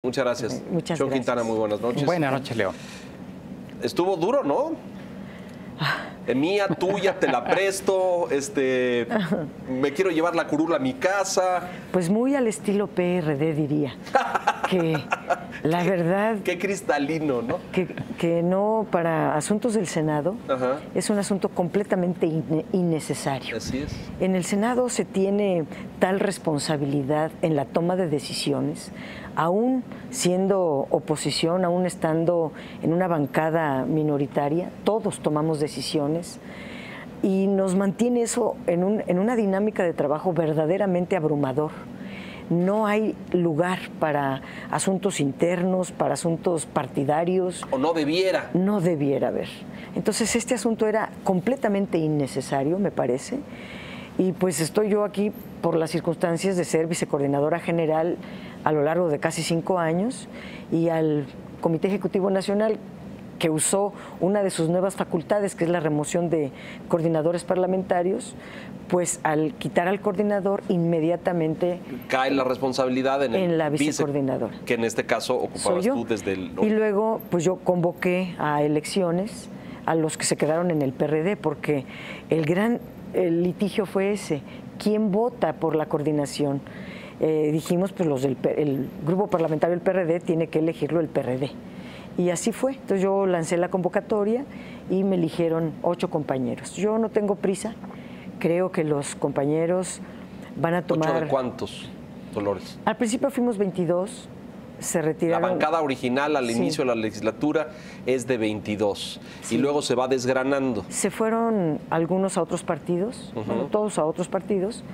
Muchas gracias. Muchas Cheo gracias. Quintana, muy buenas noches. Buenas noches, Leo. Estuvo duro, ¿no? Mía, tuya, te la presto, me quiero llevar la curula a mi casa. Pues muy al estilo PRD, diría. Que la verdad... Qué cristalino, ¿no? Que no, para asuntos del Senado, Ajá. es un asunto completamente innecesario. Así es. En el Senado se tiene tal responsabilidad en la toma de decisiones, aún siendo oposición, aún estando en una bancada minoritaria, todos tomamos decisiones y nos mantiene eso en una dinámica de trabajo verdaderamente abrumador. No hay lugar para asuntos internos, para asuntos partidarios. O no debiera. No debiera haber. Entonces este asunto era completamente innecesario, me parece. Y pues estoy yo aquí por las circunstancias de ser vicecoordinadora general a lo largo de casi 5 años y al Comité Ejecutivo Nacional, que usó una de sus nuevas facultades, que es la remoción de coordinadores parlamentarios, pues al quitar al coordinador inmediatamente cae la responsabilidad en la vicecoordinadora, que en este caso ocupabas tú desde el... Y luego pues yo convoqué a elecciones a los que se quedaron en el PRD, porque el litigio fue ese: ¿quién vota por la coordinación? Dijimos, pues el grupo parlamentario del PRD tiene que elegirlo el PRD. Y así fue. Entonces yo lancé la convocatoria y me eligieron 8 compañeros. Yo no tengo prisa. Creo que los compañeros van a tomar... ¿8 de cuántos, Dolores? Al principio fuimos 22, se retiraron... La bancada original al inicio de la legislatura es de 22 y luego se va desgranando. Se fueron algunos a otros partidos, bueno, todos a otros partidos.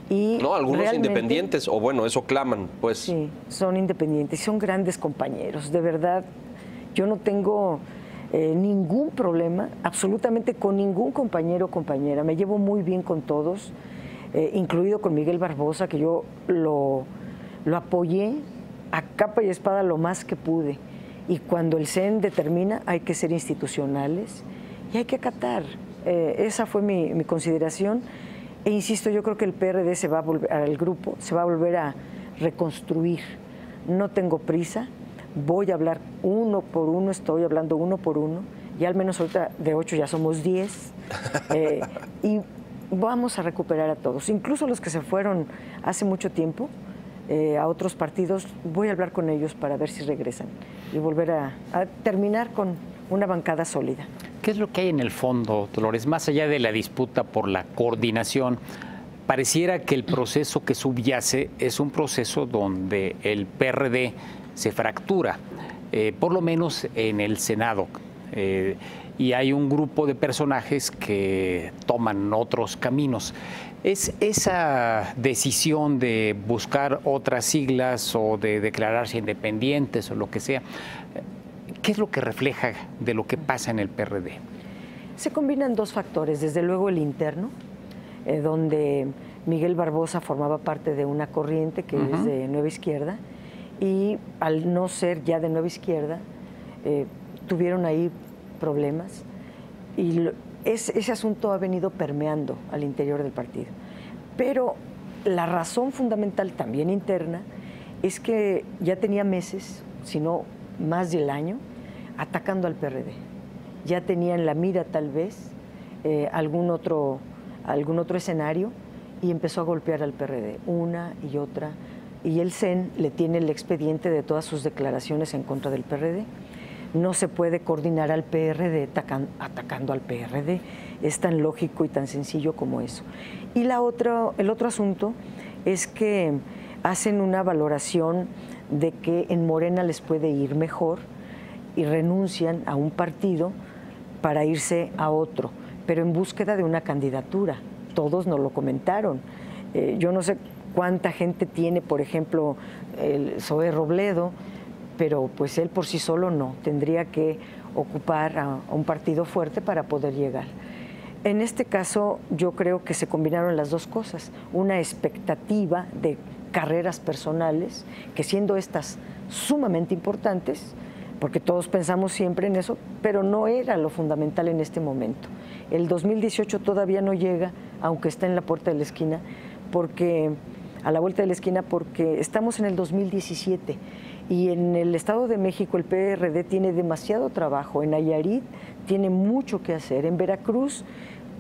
Y no, algunos independientes, o bueno, eso claman, pues. Sí, son independientes, son grandes compañeros, de verdad. Yo no tengo ningún problema, absolutamente con ningún compañero o compañera. Me llevo muy bien con todos, incluido con Miguel Barbosa, que yo lo apoyé a capa y espada lo más que pude. Y cuando el CEN determina, hay que ser institucionales y hay que acatar. Esa fue mi consideración. E insisto, yo creo que el PRD se va a volver, el grupo se va a volver a reconstruir. No tengo prisa. Voy a hablar uno por uno, estoy hablando uno por uno, y al menos ahorita de 8 ya somos 10, y vamos a recuperar a todos, incluso los que se fueron hace mucho tiempo a otros partidos. Voy a hablar con ellos para ver si regresan y volver a terminar con una bancada sólida. ¿Qué es lo que hay en el fondo, Dolores? Más allá de la disputa por la coordinación, pareciera que el proceso que subyace es un proceso donde el PRD se fractura, por lo menos en el Senado, y hay un grupo de personajes que toman otros caminos. ¿Es esa decisión de buscar otras siglas o de declararse independientes o lo que sea, qué es lo que refleja de lo que pasa en el PRD? Se combinan 2 factores, desde luego el interno, donde Miguel Barbosa formaba parte de una corriente que es de Nueva Izquierda, y al no ser ya de Nueva Izquierda, tuvieron ahí problemas, y ese asunto ha venido permeando al interior del partido. Pero la razón fundamental, también interna, es que ya tenía meses, si no más del año, atacando al PRD. Ya tenía en la mira tal vez algún otro escenario, y empezó a golpear al PRD una y otra. Y el CEN le tiene el expediente de todas sus declaraciones en contra del PRD. No se puede coordinar al PRD atacando al PRD. Es tan lógico y tan sencillo como eso. Y el otro asunto es que hacen una valoración de que en Morena les puede ir mejor y renuncian a un partido para irse a otro, pero en búsqueda de una candidatura. Todos nos lo comentaron. Yo no sé cuánta gente tiene, por ejemplo, el Zoé Robledo, pero pues él por sí solo no, tendría que ocupar a un partido fuerte para poder llegar. En este caso yo creo que se combinaron las 2 cosas, una expectativa de carreras personales, que siendo estas sumamente importantes, porque todos pensamos siempre en eso, pero no era lo fundamental en este momento. El 2018 todavía no llega, aunque está en la puerta de la esquina, a la vuelta de la esquina, porque estamos en el 2017 Y en el Estado de México el PRD tiene demasiado trabajo, en Nayarit tiene mucho que hacer, en Veracruz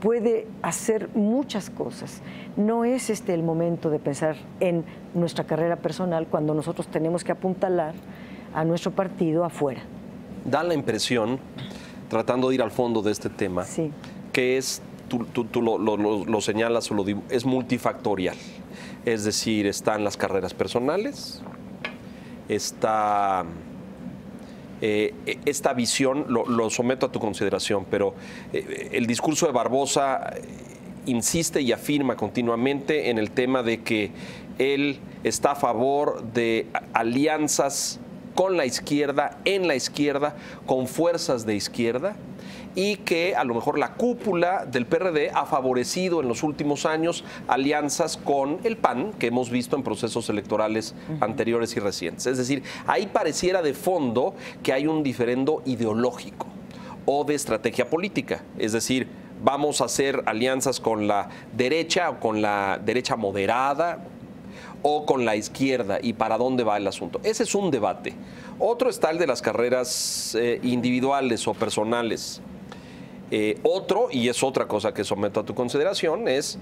puede hacer muchas cosas. No es el momento de pensar en nuestra carrera personal cuando nosotros tenemos que apuntalar a nuestro partido afuera. Da la impresión, tratando de ir al fondo de este tema, sí, que es, tú lo señalas o es multifactorial. Es decir, están las carreras personales, está esta visión, lo someto a tu consideración, pero el discurso de Barbosa insiste y afirma continuamente en el tema de que él está a favor de alianzas con la izquierda, en la izquierda, con fuerzas de izquierda, y que a lo mejor la cúpula del PRD ha favorecido en los últimos años alianzas con el PAN, que hemos visto en procesos electorales anteriores y recientes. Es decir, ahí pareciera de fondo que hay un diferendo ideológico o de estrategia política. Es decir, vamos a hacer alianzas con la derecha o con la derecha moderada o con la izquierda, y para dónde va el asunto. Ese es un debate. Otro está el de las carreras individuales o personales. Otro, y es otra cosa que someto a tu consideración, es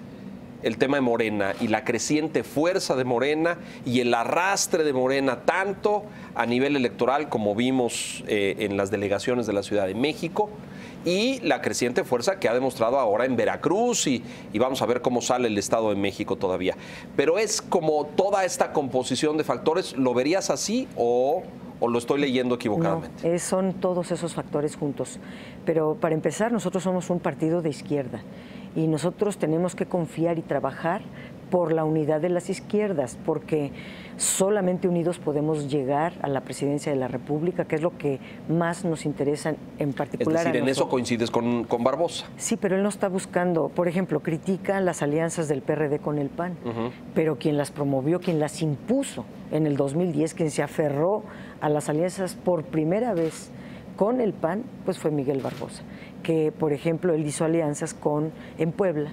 el tema de Morena y la creciente fuerza de Morena y el arrastre de Morena, tanto a nivel electoral como vimos en las delegaciones de la Ciudad de México, y la creciente fuerza que ha demostrado ahora en Veracruz, y vamos a ver cómo sale el Estado de México todavía. Pero es como toda esta composición de factores, ¿lo verías así o lo estoy leyendo equivocadamente? No, son todos esos factores juntos. Pero para empezar, nosotros somos un partido de izquierda y nosotros tenemos que confiar y trabajar por la unidad de las izquierdas, porque solamente unidos podemos llegar a la presidencia de la República, que es lo que más nos interesa en particular. Es decir, en eso coincides con Barbosa. Sí, pero él no está buscando, por ejemplo, critica las alianzas del PRD con el PAN, pero quien las promovió, quien las impuso en el 2010, quien se aferró a las alianzas por primera vez con el PAN, pues fue Miguel Barbosa, que por ejemplo él hizo alianzas en Puebla,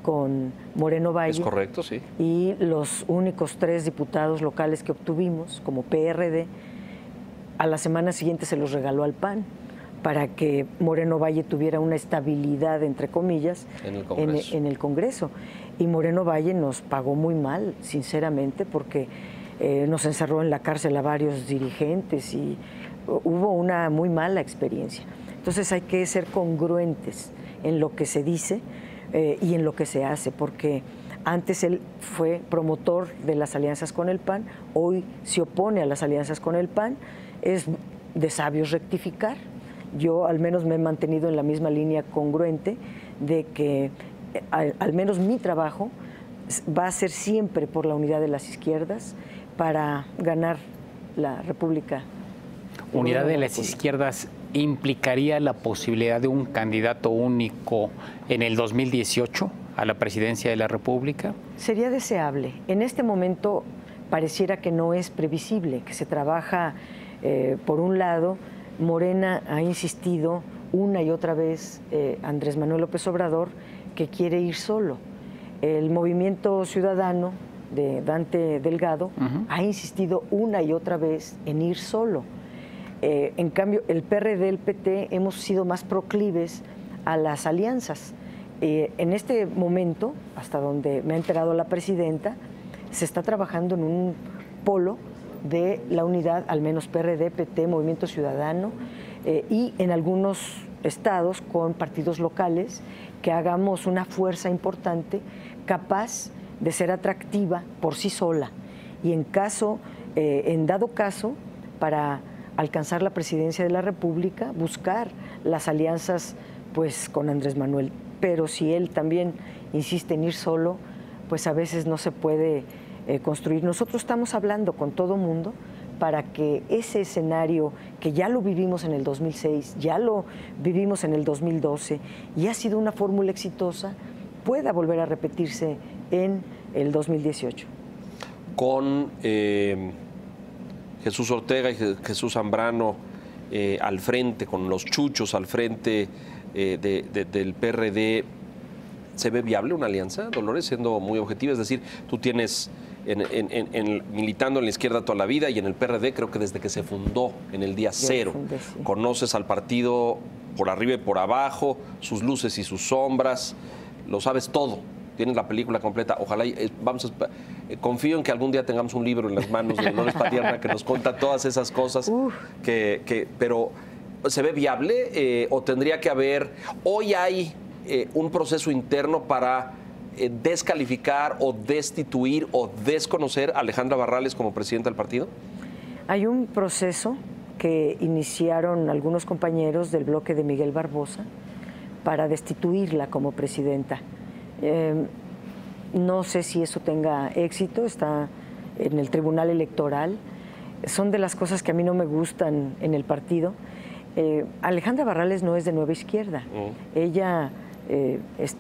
con Moreno Valle. Es correcto, sí. Y los únicos 3 diputados locales que obtuvimos como PRD, a la semana siguiente se los regaló al PAN para que Moreno Valle tuviera una estabilidad, entre comillas, en el Congreso. Y Moreno Valle nos pagó muy mal, sinceramente, porque nos encerró en la cárcel a varios dirigentes y hubo una muy mala experiencia. Entonces hay que ser congruentes en lo que se dice y en lo que se hace, porque antes él fue promotor de las alianzas con el PAN, hoy se opone a las alianzas con el PAN. Es de sabios rectificar. Yo al menos me he mantenido en la misma línea congruente de que al menos mi trabajo va a ser siempre por la unidad de las izquierdas para ganar la República. Unidad de las izquierdas implicaría la posibilidad de un candidato único en el 2018 a la presidencia de la República. Sería deseable. En este momento pareciera que no es previsible, que se trabaja, por un lado, Morena ha insistido una y otra vez, Andrés Manuel López Obrador, que quiere ir solo. El Movimiento Ciudadano de Dante Delgado ha insistido una y otra vez en ir solo. En cambio, el PRD, el PT, hemos sido más proclives a las alianzas. En este momento, hasta donde me ha enterado la presidenta, se está trabajando en un polo de la unidad, al menos PRD, PT, Movimiento Ciudadano, y en algunos estados con partidos locales, que hagamos una fuerza importante capaz de ser atractiva por sí sola. Y en dado caso, para alcanzar la presidencia de la República, buscar las alianzas pues con Andrés Manuel. Pero si él también insiste en ir solo, pues a veces no se puede construir. Nosotros estamos hablando con todo mundo para que ese escenario que ya lo vivimos en el 2006, ya lo vivimos en el 2012 y ha sido una fórmula exitosa, pueda volver a repetirse en el 2018. Con Jesús Ortega y Jesús Zambrano al frente, con los chuchos al frente del PRD, ¿se ve viable una alianza, Dolores, siendo muy objetiva? Es decir, tú tienes militando en la izquierda toda la vida y en el PRD creo que desde que se fundó en el día cero. Sí. Conoces al partido por arriba y por abajo, sus luces y sus sombras, lo sabes todo. Tienes la película completa. Ojalá, confío en que algún día tengamos un libro en las manos de Dolores Padierna que nos cuenta todas esas cosas. Pero ¿se ve viable o tendría que haber? Hoy hay un proceso interno para descalificar o destituir o desconocer a Alejandra Barrales como presidenta del partido. Hay un proceso que iniciaron algunos compañeros del bloque de Miguel Barbosa para destituirla como presidenta. No sé si eso tenga éxito, está en el Tribunal Electoral. Son de las cosas que a mí no me gustan en el partido. Alejandra Barrales no es de Nueva Izquierda. Ella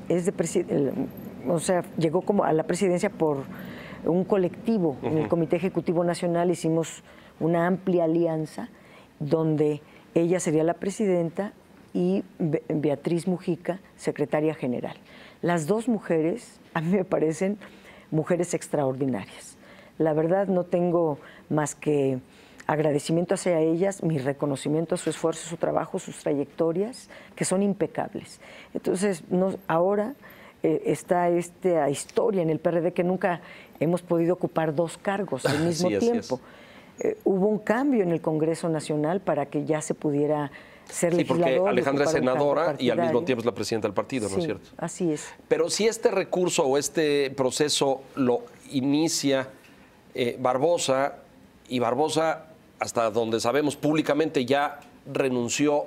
es de o sea, llegó como a la presidencia por un colectivo. En el Comité Ejecutivo Nacional hicimos una amplia alianza donde ella sería la presidenta y Beatriz Mujica, secretaria general. Las dos mujeres, a mí me parecen mujeres extraordinarias. La verdad, no tengo más que agradecimiento hacia ellas, mi reconocimiento a su esfuerzo, su trabajo, sus trayectorias, que son impecables. Entonces, ahora está esta historia en el PRD que nunca hemos podido ocupar dos cargos al mismo tiempo. Hubo un cambio en el Congreso Nacional para que ya se pudiera ser legislador. Sí, porque Alejandra es senadora y al mismo tiempo es la presidenta del partido, ¿no es cierto? Así es. Pero si este recurso o este proceso lo inicia Barbosa, y Barbosa, hasta donde sabemos públicamente, ya renunció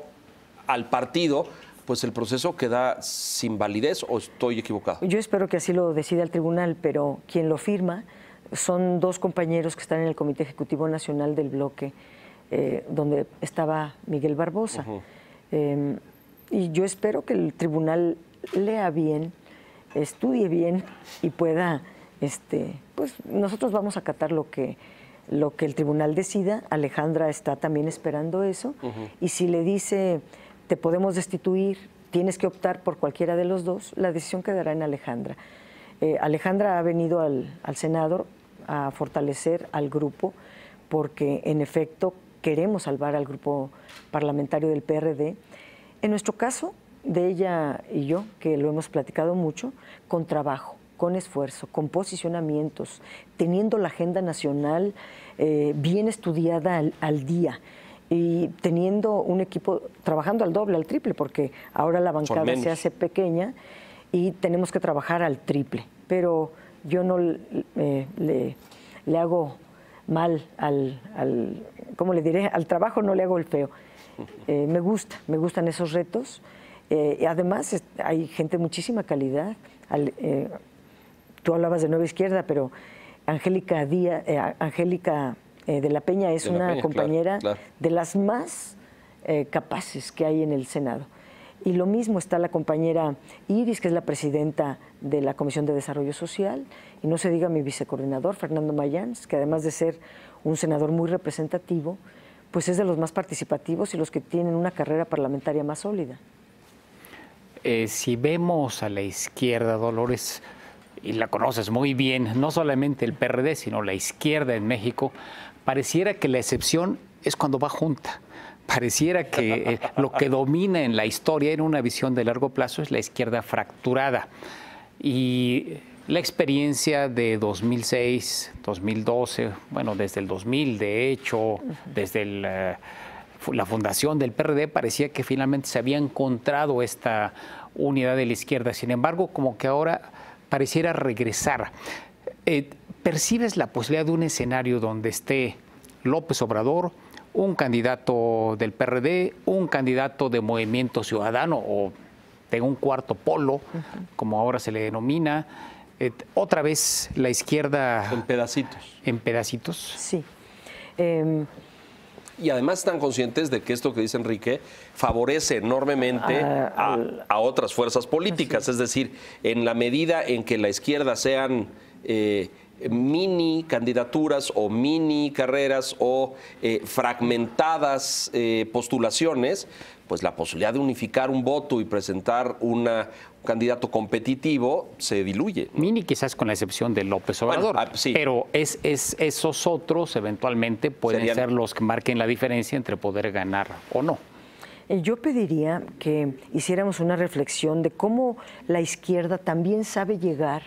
al partido, pues el proceso queda sin validez, ¿o estoy equivocado? Yo espero que así lo decida el tribunal, pero quien lo firma son dos compañeros que están en el Comité Ejecutivo Nacional del bloque, donde estaba Miguel Barbosa. Y yo espero que el tribunal lea bien, estudie bien y pueda, pues nosotros vamos a acatar lo que el tribunal decida. Alejandra está también esperando eso. Y si le dice, te podemos destituir, tienes que optar por cualquiera de los dos, la decisión quedará en Alejandra. Alejandra ha venido al Senado a fortalecer al grupo porque, en efecto, queremos salvar al grupo parlamentario del PRD. En nuestro caso, de ella y yo, que lo hemos platicado mucho, con trabajo, con esfuerzo, con posicionamientos, teniendo la agenda nacional bien estudiada al día y teniendo un equipo trabajando al doble, al triple, porque ahora la bancada se hace pequeña y tenemos que trabajar al triple. Pero yo no le hago mal ¿cómo le diré? Al trabajo no le hago el feo. Me gustan esos retos. Y además hay gente de muchísima calidad. Tú hablabas de Nueva Izquierda, pero Angélica de la Peña es una compañera de las más capaces que hay en el Senado. Y lo mismo está la compañera Iris, que es la presidenta de la Comisión de Desarrollo Social, y no se diga mi vicecoordinador, Fernando Mayans, que además de ser un senador muy representativo, pues es de los más participativos y los que tienen una carrera parlamentaria más sólida. Si vemos a la izquierda, Dolores, y la conoces muy bien, no solamente el PRD, sino la izquierda en México, pareciera que la excepción es cuando va junta. Pareciera que lo que domina en la historia en una visión de largo plazo es la izquierda fracturada. Y la experiencia de 2006, 2012, bueno, desde el 2000, de hecho, desde la fundación del PRD, parecía que finalmente se había encontrado esta unidad de la izquierda. Sin embargo, como que ahora pareciera regresar. ¿Percibes la posibilidad de un escenario donde esté López Obrador, un candidato del PRD, un candidato de Movimiento Ciudadano o de un cuarto polo, como ahora se le denomina, otra vez la izquierda en pedacitos? En pedacitos. Sí. Y además están conscientes de que esto que dice Enrique favorece enormemente a otras fuerzas políticas. Es decir, en la medida en que la izquierda sean mini candidaturas o mini carreras o fragmentadas postulaciones, pues la posibilidad de unificar un voto y presentar un candidato competitivo se diluye, ¿no? Mini quizás con la excepción de López Obrador, bueno, sí. Pero esos otros eventualmente pueden ser los que marquen la diferencia entre poder ganar o no. Yo pediría que hiciéramos una reflexión de cómo la izquierda también sabe llegar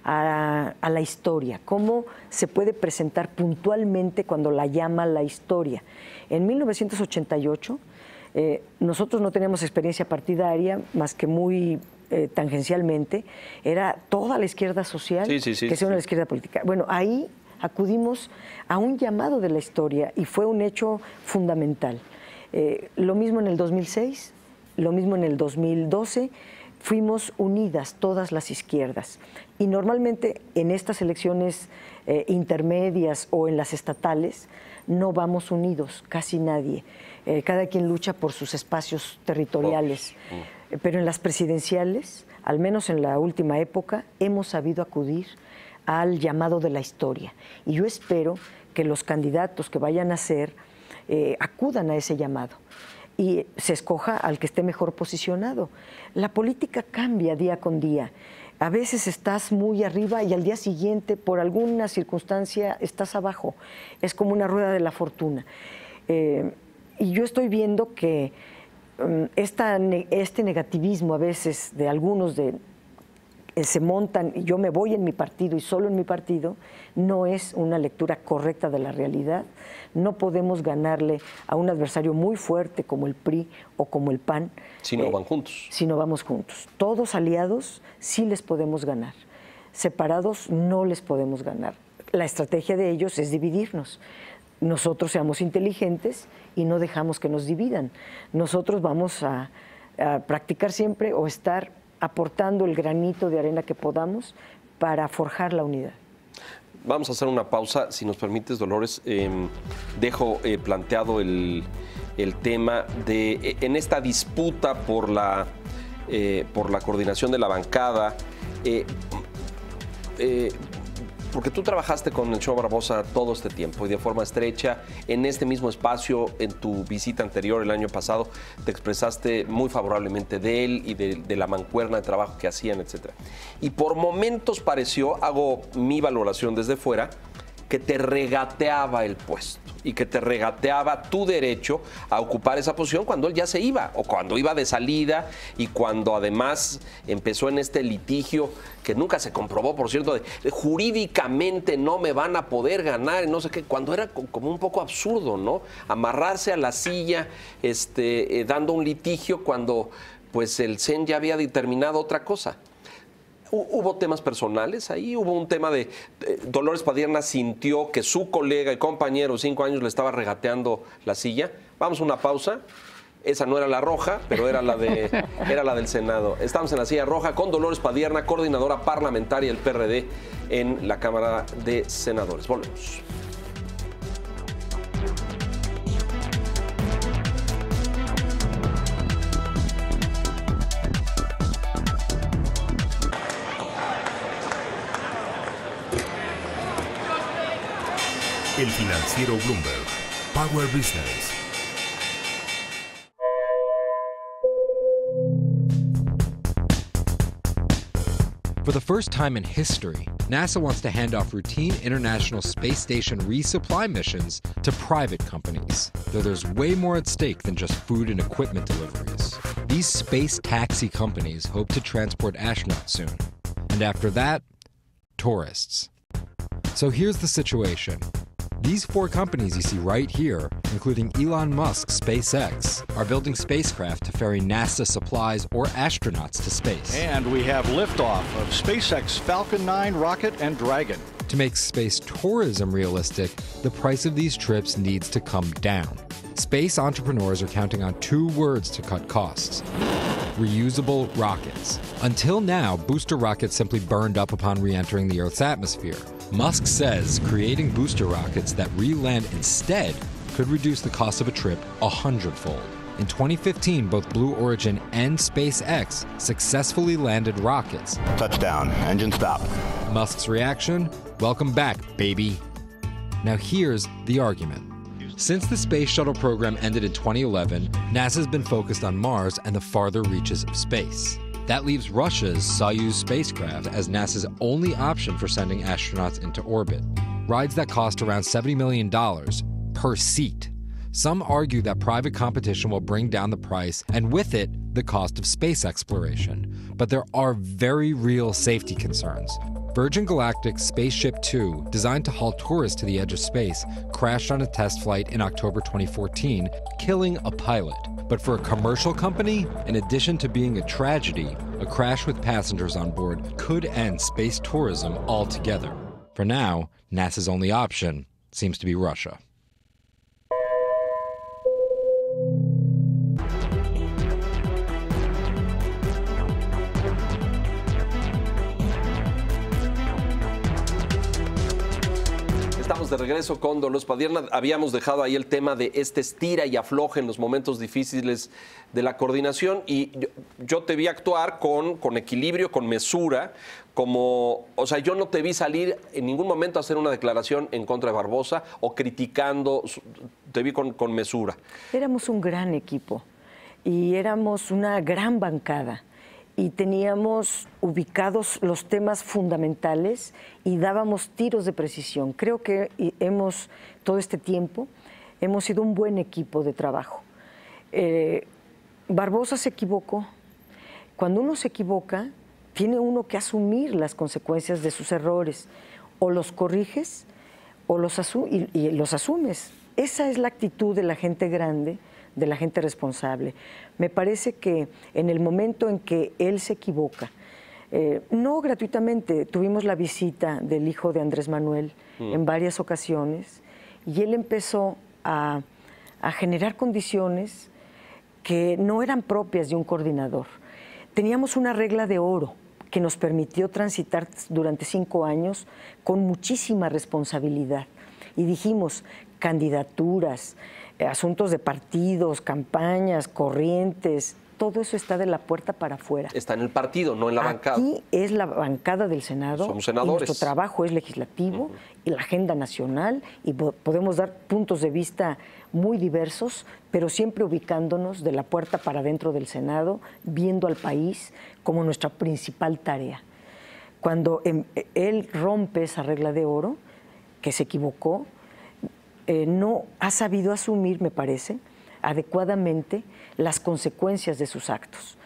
a la historia, cómo se puede presentar puntualmente cuando la llama la historia. En 1988, nosotros no teníamos experiencia partidaria más que muy tangencialmente, era toda la izquierda social que sea una izquierda política. Bueno, ahí acudimos a un llamado de la historia y fue un hecho fundamental. Lo mismo en el 2006, lo mismo en el 2012, fuimos unidas todas las izquierdas. Y normalmente en estas elecciones intermedias o en las estatales no vamos unidos, casi nadie. Cada quien lucha por sus espacios territoriales. Pero en las presidenciales, al menos en la última época, hemos sabido acudir al llamado de la historia. Y yo espero que los candidatos que vayan a ser acudan a ese llamado y se escoja al que esté mejor posicionado. La política cambia día con día. A veces estás muy arriba y al día siguiente, por alguna circunstancia, estás abajo. Es como una rueda de la fortuna. Y yo estoy viendo que este negativismo a veces de algunos se montan y yo me voy en mi partido y solo en mi partido, no es una lectura correcta de la realidad. No podemos ganarle a un adversario muy fuerte como el PRI o como el PAN. Si no van juntos. Si no vamos juntos. Todos aliados sí les podemos ganar. Separados no les podemos ganar. La estrategia de ellos es dividirnos. Nosotros seamos inteligentes y no dejamos que nos dividan. Nosotros vamos a practicar siempre o estar aportando el granito de arena que podamos para forjar la unidad. Vamos a hacer una pausa, si nos permites, Dolores. Dejo planteado el tema de, en esta disputa por la coordinación de la bancada, porque tú trabajaste con el Show Barbosa todo este tiempo y de forma estrecha en este mismo espacio. En tu visita anterior el año pasado te expresaste muy favorablemente de él y de la mancuerna de trabajo que hacían, etc. Y por momentos pareció, hago mi valoración desde fuera, que te regateaba el puesto y que te regateaba tu derecho a ocupar esa posición cuando él ya se iba o cuando iba de salida y cuando además empezó en este litigio que nunca se comprobó, por cierto, de jurídicamente no me van a poder ganar, no sé qué, cuando era como un poco absurdo, ¿no? Amarrarse a la silla dando un litigio cuando pues el CEN ya había determinado otra cosa. Hubo temas personales ahí, hubo un tema de Dolores Padierna sintió que su colega y compañero 5 años le estaba regateando la silla. Vamos a una pausa. Esa no era la roja, pero era la del Senado. Estamos en la silla roja con Dolores Padierna, coordinadora parlamentaria del PRD en la Cámara de Senadores. Volvemos. El financiero Bloomberg. Power Business. For the first time in history, NASA wants to hand off routine International Space Station resupply missions to private companies, though there's way more at stake than just food and equipment deliveries. These space taxi companies hope to transport astronauts soon. And after that, tourists. So here's the situation. These 4 companies you see right here, including Elon Musk's SpaceX, are building spacecraft to ferry NASA supplies or astronauts to space. And we have liftoff of SpaceX Falcon 9 rocket and Dragon. To make space tourism realistic, the price of these trips needs to come down. Space entrepreneurs are counting on 2 words to cut costs: reusable rockets. Until now, booster rockets simply burned up upon re-entering the Earth's atmosphere. Musk says creating booster rockets that re-land instead could reduce the cost of a trip 100-fold. In 2015, both Blue Origin and SpaceX successfully landed rockets. Touchdown. Engine stop. Musk's reaction? Welcome back, baby. Now here's the argument. Since the space shuttle program ended in 2011, NASA's been focused on Mars and the farther reaches of space. That leaves Russia's Soyuz spacecraft as NASA's only option for sending astronauts into orbit. Rides that cost around $70 million per seat. Some argue that private competition will bring down the price and with it, the cost of space exploration. But there are very real safety concerns. Virgin Galactic's Spaceship Two, designed to haul tourists to the edge of space, crashed on a test flight in October 2014, killing a pilot. But for a commercial company, in addition to being a tragedy, a crash with passengers on board could end space tourism altogether. For now, NASA's only option seems to be Russia. Estamos de regreso con Dolores Padierna. Habíamos dejado ahí el tema de este estira y afloje en los momentos difíciles de la coordinación y yo te vi actuar con equilibrio, con mesura, o sea, yo no te vi salir en ningún momento a hacer una declaración en contra de Barbosa o criticando, te vi con mesura. Éramos un gran equipo y éramos una gran bancada. Y teníamos ubicados los temas fundamentales y dábamos tiros de precisión. Creo que todo este tiempo, hemos sido un buen equipo de trabajo. Barbosa se equivocó. Cuando uno se equivoca, tiene uno que asumir las consecuencias de sus errores. O los corriges o los asumes. Esa es la actitud de la gente grande, de la gente responsable. Me parece que en el momento en que él se equivoca, no gratuitamente, tuvimos la visita del hijo de Andrés Manuel en varias ocasiones y él empezó a generar condiciones que no eran propias de un coordinador. Teníamos una regla de oro que nos permitió transitar durante 5 años con muchísima responsabilidad. Y dijimos, candidaturas, asuntos de partidos, campañas, corrientes, todo eso está de la puerta para afuera. Está en el partido, no en la bancada. Aquí es la bancada del Senado. Somos senadores. Y nuestro trabajo es legislativo y la agenda nacional y podemos dar puntos de vista muy diversos, pero siempre ubicándonos de la puerta para adentro del Senado, viendo al país como nuestra principal tarea. Cuando él rompe esa regla de oro, que se equivocó, no ha sabido asumir, me parece, adecuadamente las consecuencias de sus actos.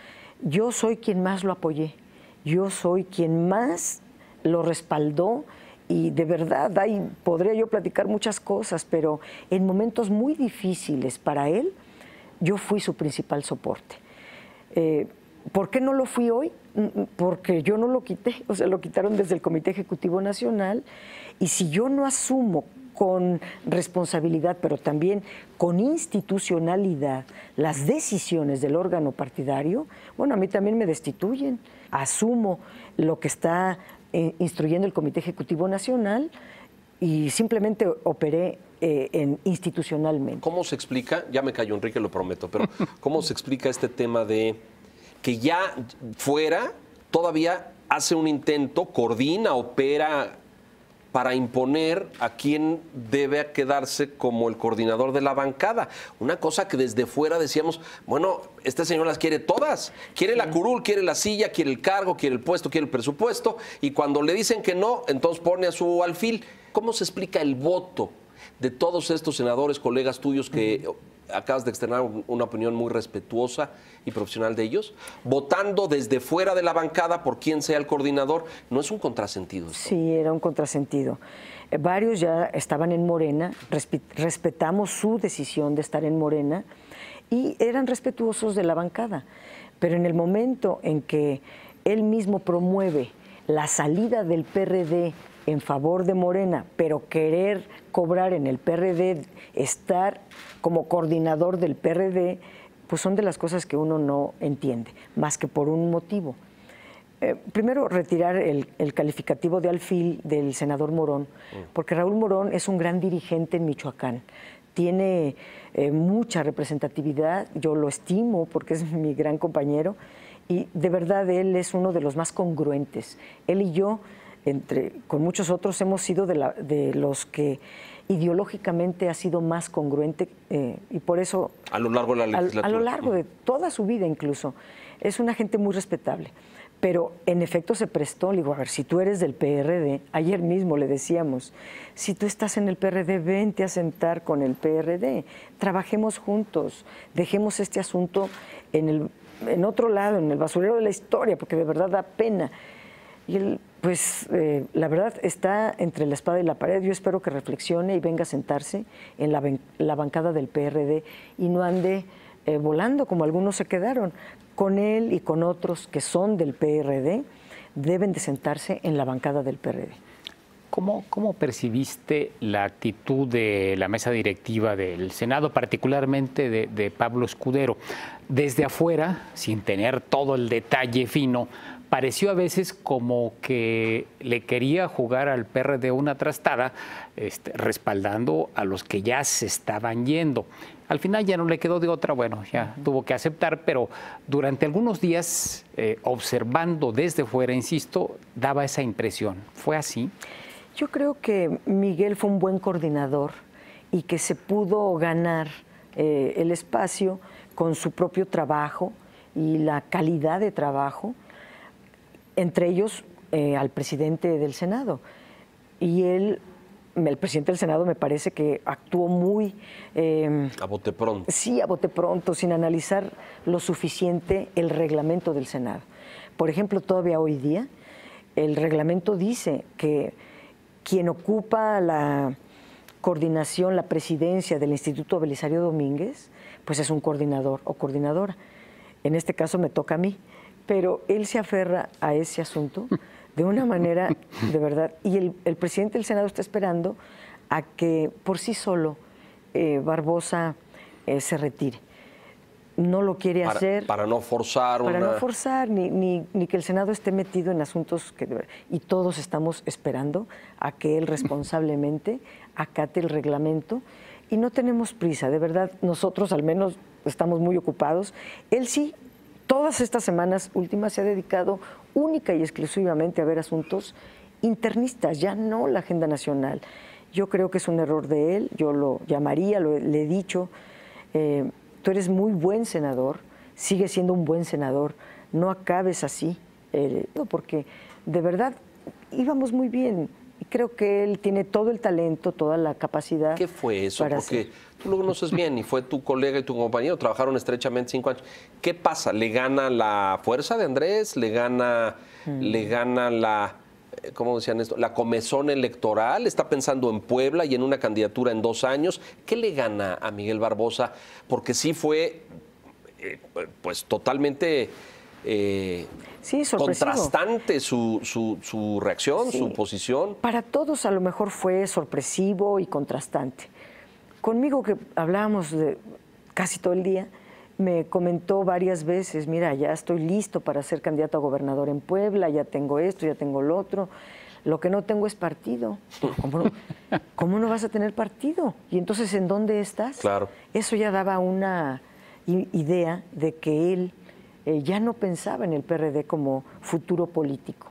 Yo soy quien más lo apoyé, yo soy quien más lo respaldó y de verdad podría yo platicar muchas cosas, pero en momentos muy difíciles para él, yo fui su principal soporte. ¿Por qué no lo fui hoy? Porque yo no lo quité, o sea, lo quitaron desde el Comité Ejecutivo Nacional y si yo no asumo con responsabilidad, pero también con institucionalidad, las decisiones del órgano partidario, bueno, a mí también me destituyen. Asumo lo que está instruyendo el Comité Ejecutivo Nacional y simplemente operé institucionalmente. ¿Cómo se explica? Ya me cayó Enrique, lo prometo, pero ¿cómo se explica este tema de que ya fuera todavía hace un intento, coordina, opera para imponer a quien debe quedarse como el coordinador de la bancada? Una cosa que desde fuera decíamos, bueno, este señor las quiere todas. Quiere la curul, quiere la silla, quiere el cargo, quiere el puesto, quiere el presupuesto. Y cuando le dicen que no, entonces pone a su alfil. ¿Cómo se explica el voto de todos estos senadores, colegas tuyos que acabas de externar una opinión muy respetuosa y profesional de ellos, votando desde fuera de la bancada por quien sea el coordinador? ¿No es un contrasentido esto? Sí, era un contrasentido. Varios ya estaban en Morena, respetamos su decisión de estar en Morena y eran respetuosos de la bancada. Pero en el momento en que él mismo promueve la salida del PRD en favor de Morena, pero querer cobrar en el PRD, estar como coordinador del PRD, pues son de las cosas que uno no entiende, más que por un motivo. Primero, retirar el calificativo de alfil del senador Morón, porque Raúl Morón es un gran dirigente en Michoacán. Tiene mucha representatividad, yo lo estimo porque es mi gran compañero, y de verdad él es uno de los más congruentes. Él y yo con muchos otros, hemos sido de los que ideológicamente ha sido más congruente y por eso... A lo largo de la legislatura. A lo largo de toda su vida incluso. Es una gente muy respetable. Pero en efecto se prestó, le digo, a ver, si tú eres del PRD, ayer mismo le decíamos, si tú estás en el PRD, vente a sentar con el PRD, trabajemos juntos, dejemos este asunto en otro lado, en el basurero de la historia, porque de verdad da pena. Y él, pues, la verdad está entre la espada y la pared. Yo espero que reflexione y venga a sentarse en la bancada del PRD y no ande volando como algunos se quedaron. Con él y con otros que son del PRD, deben de sentarse en la bancada del PRD. ¿Cómo percibiste la actitud de la mesa directiva del Senado, particularmente de Pablo Escudero? Desde afuera, sin tener todo el detalle fino, pareció a veces como que le quería jugar al PRD una trastada, respaldando a los que ya se estaban yendo. Al final ya no le quedó de otra, bueno, ya tuvo que aceptar, pero durante algunos días, observando desde fuera, insisto, daba esa impresión. ¿Fue así? Yo creo que Miguel fue un buen coordinador y que se pudo ganar el espacio con su propio trabajo y la calidad de trabajo, entre ellos al presidente del Senado. Y el presidente del Senado me parece que actuó muy... a bote pronto. Sí, a bote pronto, sin analizar lo suficiente el reglamento del Senado. Por ejemplo, todavía hoy día, el reglamento dice que quien ocupa la coordinación, la presidencia del Instituto Belisario Domínguez, pues es un coordinador o coordinadora. En este caso me toca a mí, pero él se aferra a ese asunto de una manera, de verdad, y el presidente del Senado está esperando a que por sí solo Barbosa se retire. No lo quiere hacer. Para no forzar. Para no forzar, ni que el Senado esté metido en asuntos y todos estamos esperando a que él responsablemente acate el reglamento y no tenemos prisa, de verdad, nosotros al menos estamos muy ocupados. Él sí, todas estas semanas últimas se ha dedicado única y exclusivamente a ver asuntos internistas, ya no la agenda nacional. Yo creo que es un error de él, yo lo llamaría, le he dicho, tú eres muy buen senador, sigue siendo un buen senador, no acabes así, porque de verdad íbamos muy bien y creo que él tiene todo el talento, toda la capacidad. ¿Qué fue eso? Porque tú lo conoces bien y fue tu colega y tu compañero, trabajaron estrechamente 5 años. ¿Qué pasa? ¿Le gana la fuerza de Andrés? ¿Le gana la... ¿Cómo decían esto? La comezón electoral, está pensando en Puebla y en una candidatura en 2 años. ¿Qué le gana a Miguel Barbosa? Porque sí fue, pues, totalmente contrastante su reacción, su posición. Para todos a lo mejor fue sorpresivo y contrastante. Conmigo, que hablábamos casi todo el día, me comentó varias veces, mira, ya estoy listo para ser candidato a gobernador en Puebla, ya tengo esto, ya tengo lo otro. Lo que no tengo es partido. ¿Cómo no vas a tener partido? Y entonces, ¿en dónde estás? Claro. Eso ya daba una idea de que él ya no pensaba en el PRD como futuro político.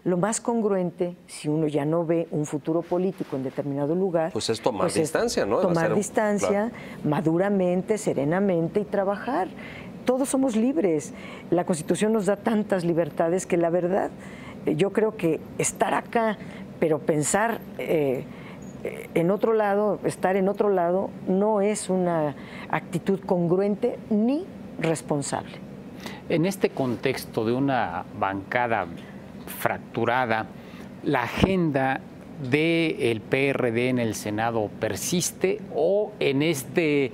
Lo más congruente, si uno ya no ve un futuro político en determinado lugar... Pues es tomar distancia, ¿no? Tomar distancia, maduramente, serenamente y trabajar. Todos somos libres. La Constitución nos da tantas libertades que la verdad, yo creo que estar acá, pero pensar en otro lado, estar en otro lado, no es una actitud congruente ni responsable. En este contexto de una bancada fracturada, ¿la agenda del PRD en el Senado persiste o en este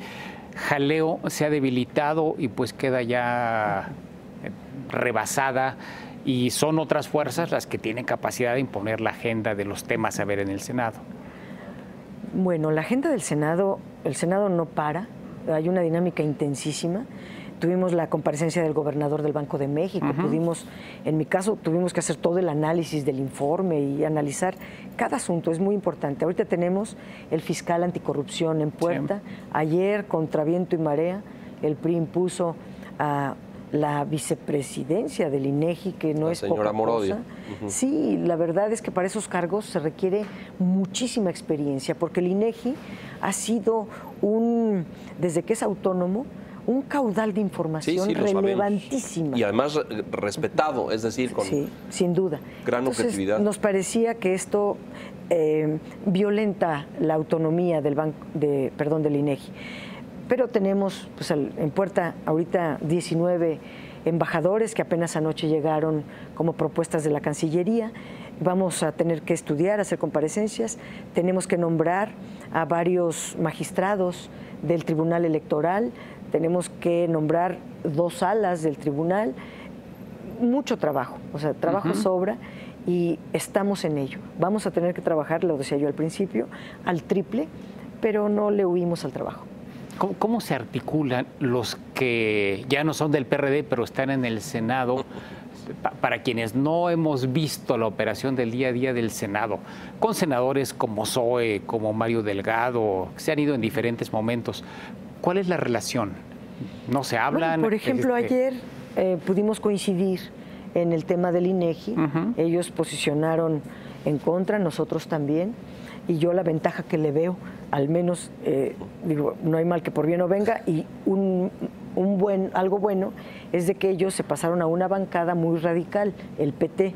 jaleo se ha debilitado y pues queda ya rebasada y son otras fuerzas las que tienen capacidad de imponer la agenda de los temas a ver en el Senado? Bueno, la agenda del Senado, el Senado no para, hay una dinámica intensísima. Tuvimos la comparecencia del gobernador del Banco de México, en mi caso, tuvimos que hacer todo el análisis del informe y analizar cada asunto, es muy importante. Ahorita tenemos el fiscal anticorrupción en puerta. Sí. Ayer, contra viento y marea, el PRI impuso a la vicepresidencia del INEGI, que no es poca cosa. Sí, la verdad es que para esos cargos se requiere muchísima experiencia, porque el INEGI ha sido desde que es autónomo, un caudal de información relevantísima. Y además respetado, es decir, con sí, sin duda. Gran objetividad. Nos parecía que esto violenta la autonomía del INEGI. Pero tenemos pues, en puerta ahorita 19 embajadores que apenas anoche llegaron como propuestas de la Cancillería. Vamos a tener que estudiar, hacer comparecencias. Tenemos que nombrar a varios magistrados del Tribunal Electoral. Tenemos que nombrar 2 salas del tribunal. Mucho trabajo, o sea, trabajo sobra y estamos en ello. Vamos a tener que trabajar, lo decía yo al principio, al triple, pero no le huimos al trabajo. ¿Cómo se articulan los que ya no son del PRD, pero están en el Senado? Para quienes no hemos visto la operación del día a día del Senado, con senadores como Zoe, como Mario Delgado, que se han ido en diferentes momentos, ¿cuál es la relación? ¿No se hablan? Bueno, por ejemplo, ayer pudimos coincidir en el tema del INEGI. Ellos posicionaron en contra, nosotros también. Y yo la ventaja que le veo, al menos, digo, no hay mal que por bien no venga, y algo bueno es de que ellos se pasaron a una bancada muy radical, el PT.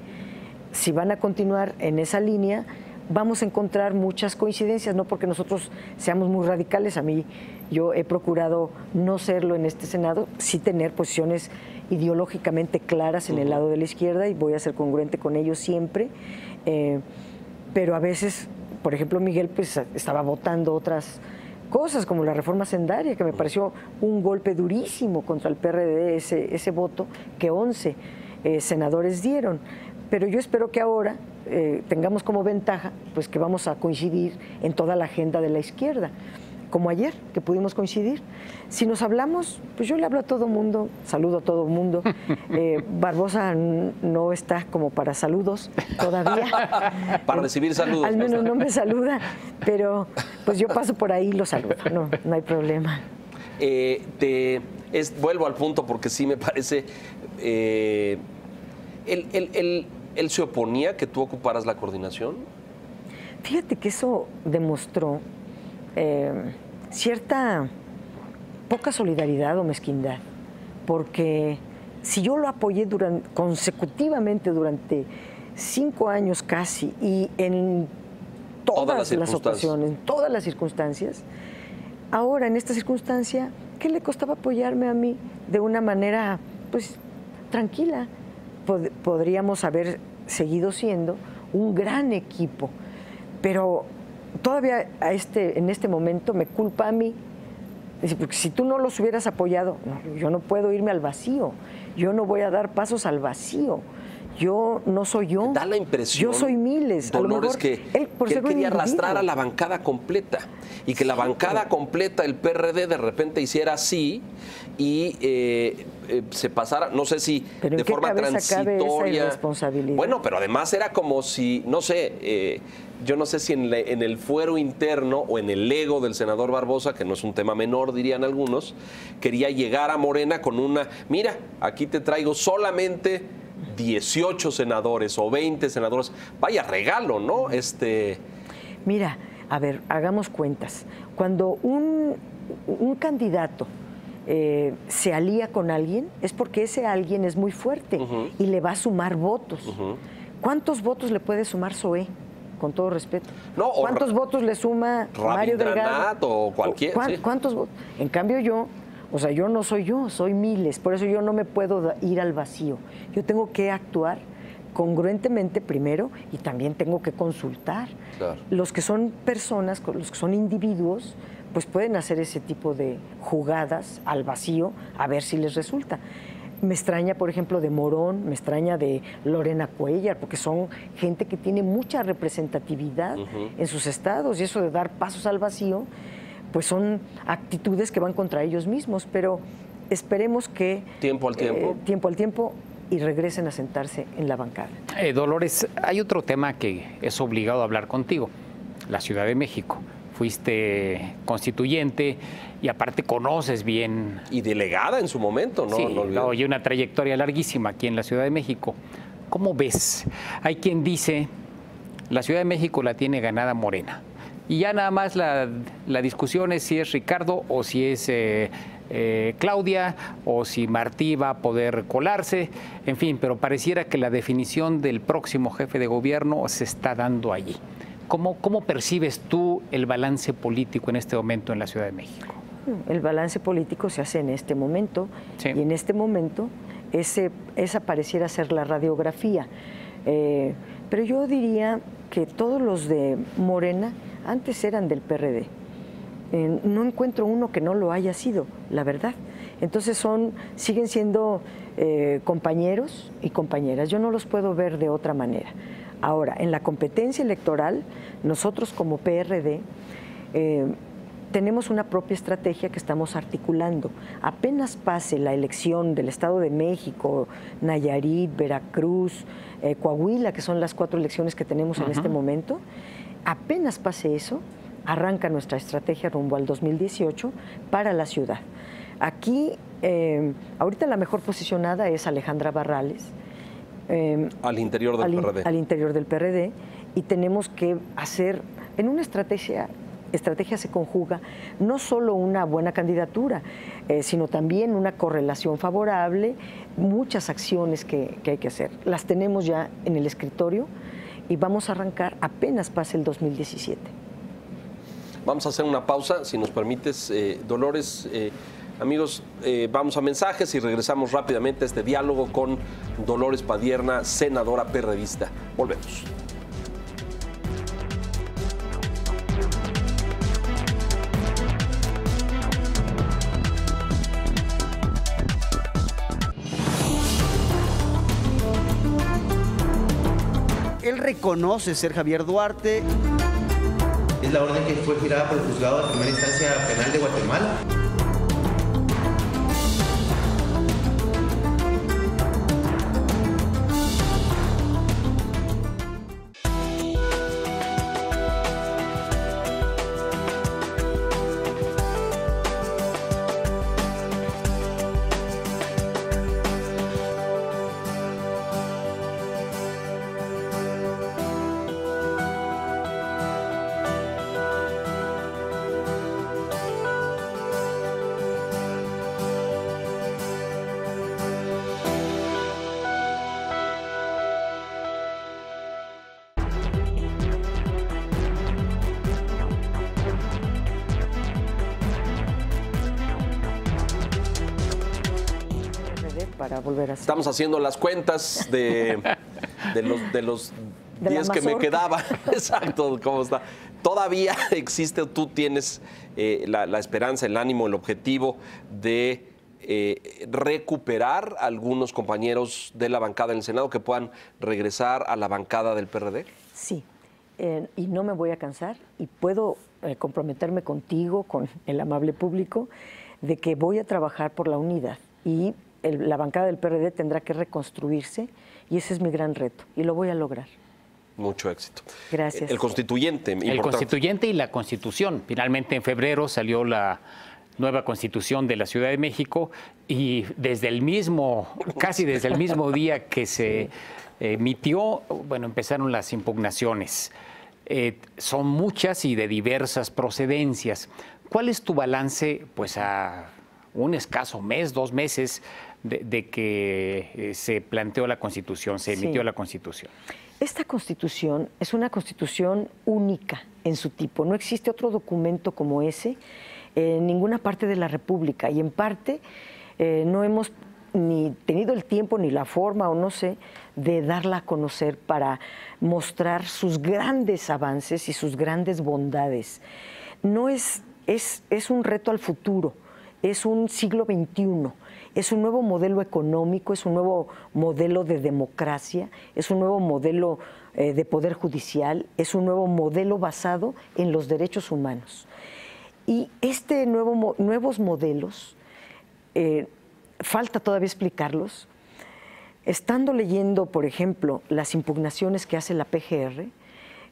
Si van a continuar en esa línea, vamos a encontrar muchas coincidencias, no porque nosotros seamos muy radicales. Yo he procurado no serlo en este Senado, sí tener posiciones ideológicamente claras en el lado de la izquierda, y voy a ser congruente con ellos siempre, pero a veces, por ejemplo, Miguel pues estaba votando otras cosas como la reforma sendaria, que me pareció un golpe durísimo contra el PRD, ese voto que 11 senadores dieron. Pero yo espero que ahora tengamos como ventaja pues que vamos a coincidir en toda la agenda de la izquierda, como ayer, que pudimos coincidir. Si nos hablamos, pues yo le hablo a todo mundo, saludo a todo mundo. Barbosa no está como para saludos todavía. Para recibir saludos. Al menos no me saluda, pero pues yo paso por ahí y lo saludo, no hay problema. Vuelvo al punto porque sí me parece... ¿Él se oponía que tú ocuparas la coordinación? Fíjate que eso demostró cierta poca solidaridad o mezquindad, porque si yo lo apoyé consecutivamente durante 5 años casi, y en todas las ocasiones, en todas las circunstancias, ahora en esta circunstancia, ¿qué le costaba apoyarme a mí de una manera pues tranquila? Podríamos haber seguido siendo un gran equipo, pero todavía en este momento me culpa a mí, porque si tú no los hubieras apoyado, yo no puedo irme al vacío, yo no voy a dar pasos al vacío, yo no soy yo. Da la impresión, yo soy miles. Dolores, que él quería arrastrar a la bancada completa, y que la bancada completa, el PRD, de repente hiciera así y se pasara, no sé si de forma transitoria. Responsabilidad? Bueno, pero además era como si, no sé, yo no sé si en el fuero interno o en el ego del senador Barbosa, que no es un tema menor, dirían algunos, quería llegar a Morena con mira, aquí te traigo solamente 18 senadores o 20 senadores. Vaya regalo, ¿no? Mira, a ver, hagamos cuentas. Cuando un candidato se alía con alguien, es porque ese alguien es muy fuerte y le va a sumar votos. ¿Cuántos votos le puede sumar Zoé? Con todo respeto. No, ¿cuántos votos le suma Mario Delgado? O cualquier. ¿Cuántos votos? En cambio yo no soy yo, soy miles. Por eso yo no me puedo ir al vacío. Yo tengo que actuar congruentemente primero, y también tengo que consultar. Claro. Los que son personas, los que son individuos, pues pueden hacer ese tipo de jugadas al vacío a ver si les resulta. Me extraña, por ejemplo, de Morón, me extraña de Lorena Cuellar, porque son gente que tiene mucha representatividad en sus estados, y eso de dar pasos al vacío, pues son actitudes que van contra ellos mismos, pero esperemos que... Tiempo al tiempo. Tiempo al tiempo, y regresen a sentarse en la bancada. Dolores, hay otro tema que es obligado a hablar contigo, la Ciudad de México. fuiste constituyente y aparte conoces bien. Y delegada en su momento, ¿no? Sí, No, y una trayectoria larguísima aquí en la Ciudad de México. ¿Cómo ves? Hay quien dice, la Ciudad de México la tiene ganada Morena. Y ya nada más la discusión es si es Ricardo o si es Claudia o si Martí va a poder colarse. En fin, pero pareciera que la definición del próximo jefe de gobierno se está dando allí. ¿Cómo percibes tú el balance político en este momento en la Ciudad de México? El balance político se hace en este momento, sí. Y en este momento esa pareciera ser la radiografía. Pero yo diría que todos los de Morena antes eran del PRD. No encuentro uno que no lo haya sido, la verdad. Entonces siguen siendo compañeros y compañeras. Yo no los puedo ver de otra manera. Ahora, en la competencia electoral, nosotros como PRD tenemos una propia estrategia que estamos articulando. Apenas pase la elección del Estado de México, Nayarit, Veracruz, Coahuila, que son las 4 elecciones que tenemos en este momento, apenas pase eso, arranca nuestra estrategia rumbo al 2018 para la ciudad. Aquí, ahorita la mejor posicionada es Alejandra Barrales. Al interior del PRD. Al interior del PRD, y tenemos que hacer, en una estrategia se conjuga no solo una buena candidatura, sino también una correlación favorable, muchas acciones que hay que hacer. Las tenemos ya en el escritorio y vamos a arrancar apenas pase el 2017. Vamos a hacer una pausa, si nos permites, Dolores. Amigos, vamos a mensajes y regresamos rápidamente a este diálogo con Dolores Padierna, senadora perredista. Volvemos. Él reconoce ser Javier Duarte. Es la orden que fue girada por el juzgado de primera instancia penal de Guatemala. Para volver a hacer. Estamos haciendo las cuentas de los 10 que me quedaban. Exacto, ¿cómo está? Todavía existe, tú tienes la esperanza, el ánimo, el objetivo de recuperar algunos compañeros de la bancada en el Senado que puedan regresar a la bancada del PRD. Sí, y no me voy a cansar y puedo comprometerme contigo, con el amable público, de que voy a trabajar por la unidad y la bancada del PRD tendrá que reconstruirse y ese es mi gran reto y lo voy a lograr. Mucho éxito. Gracias. El constituyente. El constituyente y la Constitución. Finalmente en febrero salió la nueva Constitución de la Ciudad de México y casi desde el mismo día que se emitió, bueno, empezaron las impugnaciones. Son muchas y de diversas procedencias. ¿Cuál es tu balance, pues, a un escaso mes, 2 meses de que se planteó la Constitución, se emitió la Constitución? Esta Constitución es una Constitución única en su tipo. No existe otro documento como ese en ninguna parte de la República y en parte no hemos ni tenido el tiempo ni la forma o no sé de darla a conocer para mostrar sus grandes avances y sus grandes bondades. No es un reto al futuro. Es un siglo XXI, es un nuevo modelo económico, es un nuevo modelo de democracia, es un nuevo modelo de poder judicial, es un nuevo modelo basado en los derechos humanos. Y nuevos modelos, falta todavía explicarlos. Estando leyendo, por ejemplo, las impugnaciones que hace la PGR,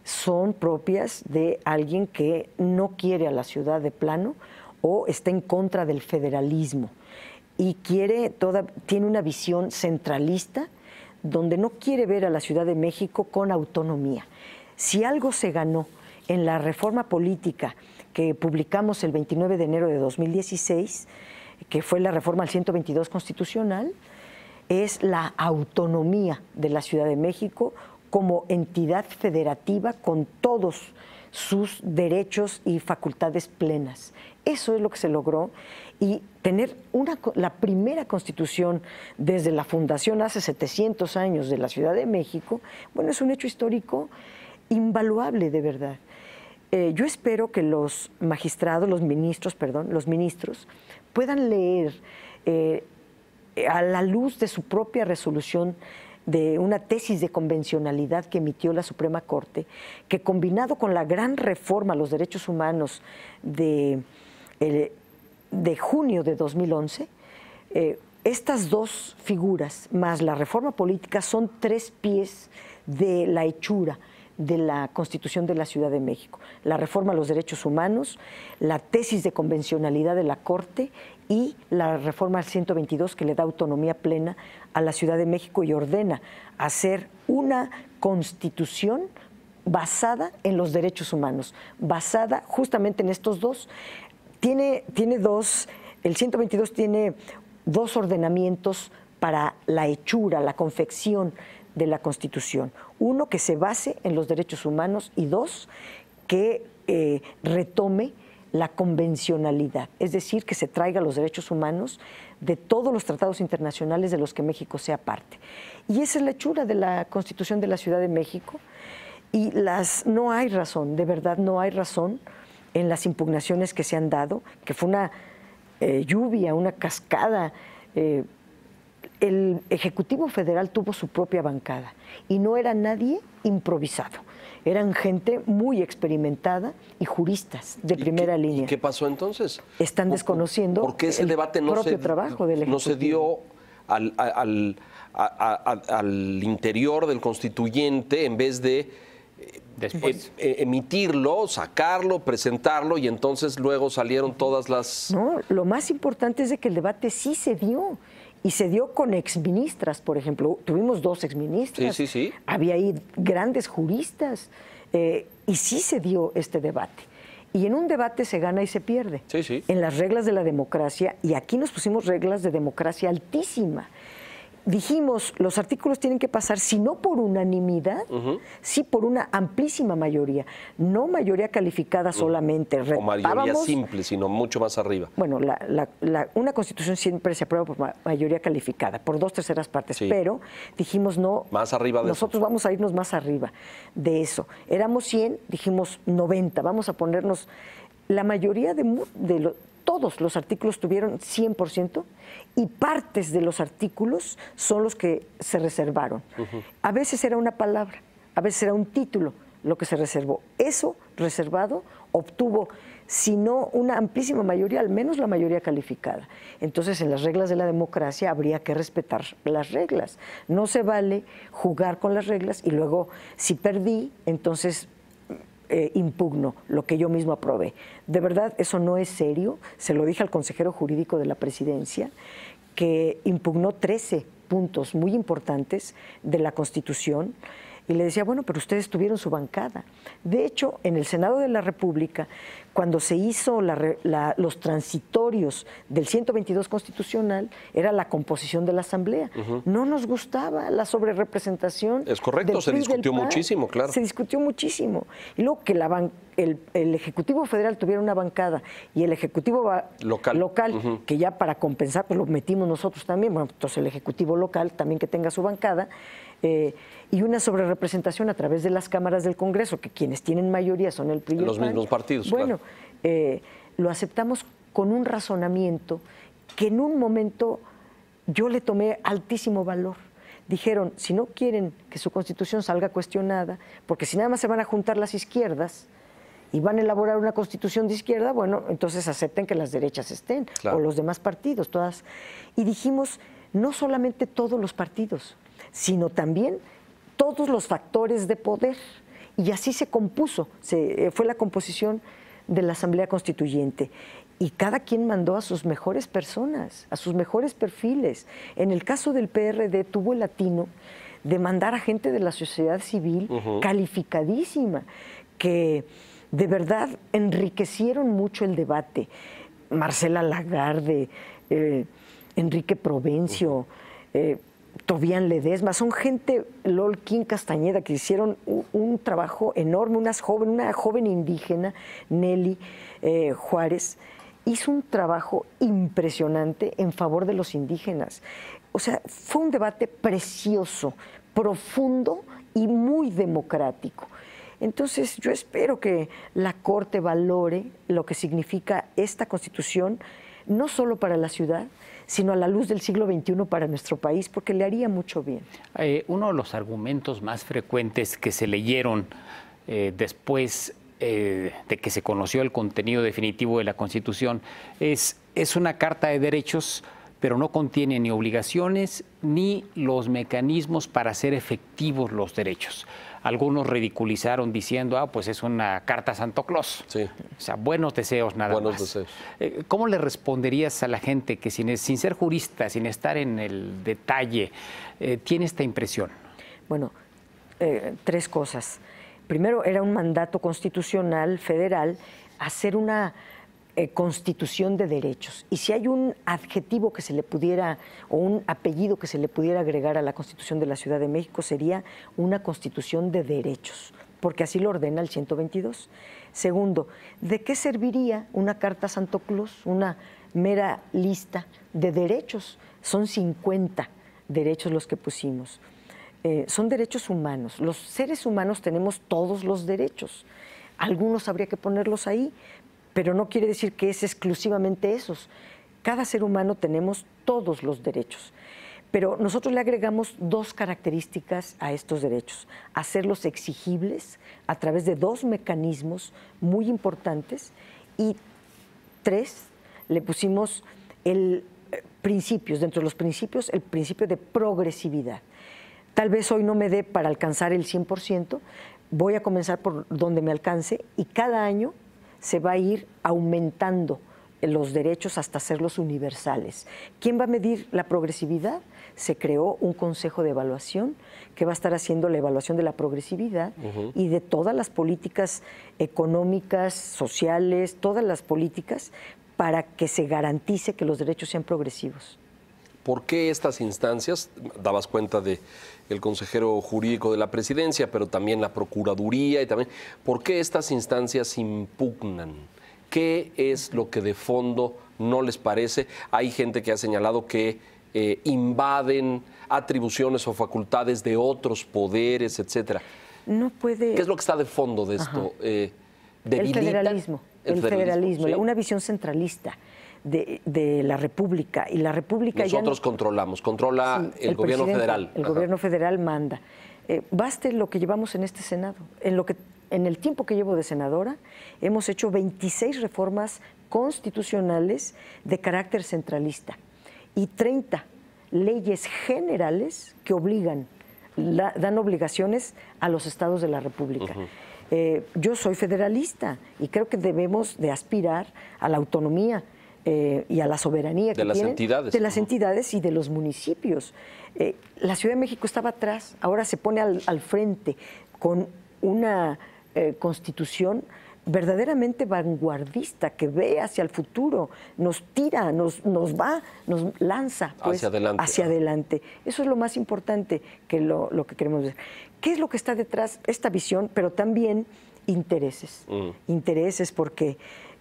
son propias de alguien que no quiere a la ciudad de plano o está en contra del federalismo y tiene una visión centralista donde no quiere ver a la Ciudad de México con autonomía. Si algo se ganó en la reforma política que publicamos el 29 de enero de 2016, que fue la reforma al 122 constitucional, es la autonomía de la Ciudad de México como entidad federativa con todos sus derechos y facultades plenas. Eso es lo que se logró, y tener la primera constitución desde la fundación hace 700 años de la Ciudad de México, bueno, es un hecho histórico invaluable, de verdad. Yo espero que los magistrados, los ministros puedan leer a la luz de su propia resolución de una tesis de convencionalidad que emitió la Suprema Corte, que combinado con la gran reforma a los derechos humanos de junio de 2011, estas dos figuras más la reforma política son 3 pies de la hechura de la Constitución de la Ciudad de México. La reforma a los derechos humanos, la tesis de convencionalidad de la Corte y la reforma al 122 que le da autonomía plena a la Ciudad de México y ordena hacer una Constitución basada en los derechos humanos, basada justamente en estos dos. Tiene dos, el 122 tiene 2 ordenamientos para la hechura, la confección de la Constitución. 1, que se base en los derechos humanos, y 2, que retome la convencionalidad, es decir, que se traiga los derechos humanos de todos los tratados internacionales de los que México sea parte. Y esa es la hechura de la Constitución de la Ciudad de México, y no hay razón, de verdad no hay razón en las impugnaciones que se han dado, que fue una lluvia, una cascada. El Ejecutivo Federal tuvo su propia bancada y no era nadie improvisado. Eran gente muy experimentada y juristas de primera línea. ¿Y qué pasó entonces? Están desconociendo ¿Por qué ese debate no se dio al interior del constituyente en vez de emitirlo, sacarlo, presentarlo, y entonces luego salieron todas las... No, lo más importante es de que el debate sí se dio. Y se dio con exministras, por ejemplo. Tuvimos 2 exministras. Sí. Había ahí grandes juristas. Y sí se dio este debate. Y en un debate se gana y se pierde. Sí. En las reglas de la democracia. Y aquí nos pusimos reglas de democracia altísima. Dijimos, los artículos tienen que pasar, si no por unanimidad, sí por una amplísima mayoría, no mayoría calificada solamente. O mayoría simple, sino mucho más arriba. Bueno, una Constitución siempre se aprueba por mayoría calificada, por 2/3 partes, sí. Pero dijimos no, más arriba de nosotros eso. Vamos a irnos más arriba de eso. Éramos 100, dijimos 90, vamos a ponernos, la mayoría todos los artículos tuvieron 100%, y partes de los artículos son los que se reservaron. A veces era una palabra, a veces era un título lo que se reservó. Eso reservado obtuvo, si no una amplísima mayoría, al menos la mayoría calificada. Entonces, en las reglas de la democracia habría que respetar las reglas. No se vale jugar con las reglas y luego, si perdí, entonces impugno lo que yo mismo aprobé. De verdad, eso no es serio. Se lo dije al consejero jurídico de la presidencia, que impugnó 13 puntos muy importantes de la Constitución, y le decía, bueno, pero ustedes tuvieron su bancada. De hecho, en el Senado de la República, cuando se hizo los transitorios del 122 constitucional, era la composición de la Asamblea. No nos gustaba la sobrerepresentación. Es correcto, se discutió muchísimo, claro. Se discutió muchísimo. Y luego que el Ejecutivo Federal tuviera una bancada y el Ejecutivo local que ya para compensar, pues lo metimos nosotros también, bueno, entonces el Ejecutivo local también que tenga su bancada, y una sobrerepresentación a través de las cámaras del Congreso, que quienes tienen mayoría son el PRI y el los PAN. mismos partidos. Bueno, claro. Lo aceptamos con un razonamiento que en un momento yo le tomé altísimo valor. Dijeron, si no quieren que su Constitución salga cuestionada, porque si nada más se van a juntar las izquierdas y van a elaborar una Constitución de izquierda, bueno, entonces acepten que las derechas estén, claro, o los demás partidos, todas. Y dijimos, no solamente todos los partidos, sino también todos los factores de poder. Y así se compuso, fue la composición de la Asamblea Constituyente. Y cada quien mandó a sus mejores personas, a sus mejores perfiles. En el caso del PRD tuvo el atino de mandar a gente de la sociedad civil calificadísima, que de verdad enriquecieron mucho el debate. Marcela Lagarde, Enrique Provencio, Tobián Ledesma, son gente, Lolquín Castañeda, que hicieron un trabajo enorme. Una joven indígena, Nelly Juárez, hizo un trabajo impresionante en favor de los indígenas. O sea, fue un debate precioso, profundo y muy democrático. Entonces, yo espero que la Corte valore lo que significa esta Constitución, no solo para la ciudad, sino a la luz del siglo XXI para nuestro país, porque le haría mucho bien. Uno de los argumentos más frecuentes que se leyeron después de que se conoció el contenido definitivo de la Constitución es una carta de derechos, pero no contiene ni obligaciones ni los mecanismos para hacer efectivos los derechos. Algunos ridiculizaron diciendo, pues es una carta a Santo Claus. Sí. O sea, buenos deseos nada más. Buenos deseos. ¿Cómo le responderías a la gente que sin ser jurista, sin estar en el detalle, tiene esta impresión? Bueno, 3 cosas. Primero, era un mandato constitucional federal hacer una constitución de derechos. Y si hay un adjetivo que se le pudiera, o un apellido que se le pudiera agregar a la Constitución de la Ciudad de México, sería una constitución de derechos, porque así lo ordena el 122. Segundo, ¿de qué serviría una carta a Santo Claus? Una mera lista de derechos. Son 50 derechos los que pusimos. Son derechos humanos. Los seres humanos tenemos todos los derechos. Algunos habría que ponerlos ahí, pero no quiere decir que es exclusivamente esos. Cada ser humano tenemos todos los derechos. Pero nosotros le agregamos 2 características a estos derechos. Hacerlos exigibles a través de 2 mecanismos muy importantes. Y 3, le pusimos principios, dentro de los principios, el principio de progresividad. Tal vez hoy no me dé para alcanzar el 100%, voy a comenzar por donde me alcance y cada año se va a ir aumentando los derechos hasta hacerlos universales. ¿Quién va a medir la progresividad? Se creó un consejo de evaluación que va a estar haciendo la evaluación de la progresividad y de todas las políticas económicas, sociales, todas las políticas para que se garantice que los derechos sean progresivos. ¿Por qué estas instancias? Dabas cuenta del consejero jurídico de la presidencia, pero también la Procuraduría y también. ¿Por qué estas instancias impugnan? ¿Qué es lo que de fondo no les parece? Hay gente que ha señalado que invaden atribuciones o facultades de otros poderes, etcétera. No puede. ¿Qué es lo que está de fondo de esto? El federalismo. El federalismo, ¿sí? Una visión centralista de la República. Y la República nosotros controlamos, controla sí, el gobierno federal. El gobierno federal manda. Baste lo que llevamos en este Senado. En el tiempo que llevo de senadora, hemos hecho 26 reformas constitucionales de carácter centralista y 30 leyes generales que dan obligaciones a los estados de la República. Yo soy federalista y creo que debemos de aspirar a la autonomía y a la soberanía que tienen de las entidades y de los municipios. La Ciudad de México estaba atrás, ahora se pone al frente con una constitución verdaderamente vanguardista que ve hacia el futuro, nos tira, nos lanza pues, hacia adelante. Eso es lo más importante que lo que queremos ver. ¿Qué es lo que está detrás? Esta visión, pero también intereses. Intereses porque